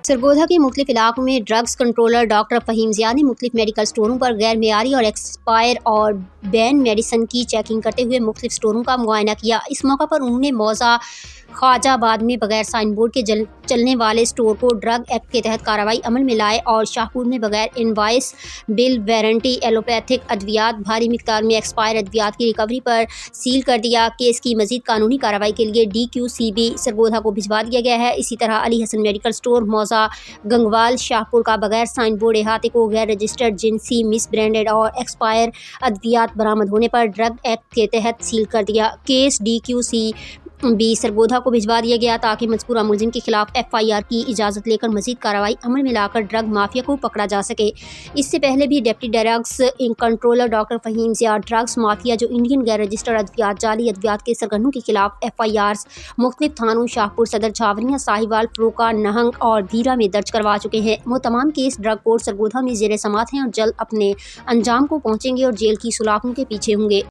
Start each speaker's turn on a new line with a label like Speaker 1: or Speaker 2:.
Speaker 1: सरगोधा के मुख्तलिफ इलाकों में drugs controller doctor Fahim Zia ने मुख्तलिफ मेडिकल स्टोरों पर गैर मेयारी और एक्सपायर और बैन मेडिसन की चेकिंग करते हुए मुख्तलिफ स्टोरों का मुआयना किया। इस मौका पर उन्होंने मौज़ा ख्वाजाबाद में बगैर साइन बोर्ड के चलने वाले स्टोर को ड्रग एक्ट के तहत कार्रवाई अमल में लाए और शाहपुर में बगैर इनवाइस बिल वारंटी एलोपैथिक अद्वियात भारी मिकदार में एक्सपायर अद्वियात की रिकवरी पर सील कर दिया। केस की मजीद कानूनी कार्रवाई के लिए DQCB सरगोधा को भिजवा दिया गया है। इसी तरह अली हसन मेडिकल स्टोर मौज़ा गंगवाल शाहपुर का बगैर साइन बोर्ड अहाते को गैर रजिस्टर्ड जिनसी मिस ब्रांडेड और एक्सपायर अद्वियात बरामद होने पर ड्रग एक्ट के तहत सील कर दिया। केस DQCB सरगोधा को भिजवा दिया गया ताकि मज़कूरा मुलजिम के खिलाफ FIR की इजाज़त लेकर मजीद कार्रवाई अमल में लाकर ड्रग माफिया को पकड़ा जा सके। इससे पहले भी deputy drugs controller doctor Fahim Zia drugs mafia जो इंडियन गैर रजिस्टर्ड अद्वियात जाली अद्वियात के सरगनों के खिलाफ FIRs मुख्तलिफ थानों शाहपुर सदर छावनिया साहिवाल फरोका नहंग और धीरा में दर्ज करवा चुके हैं। वो तमाम केस ड्रग कोर्ट सरगोधा में ज़ेर समात हैं और जल्द अपने अंजाम को पहुँचेंगे और जेल की सुलाखों के पीछे होंगे।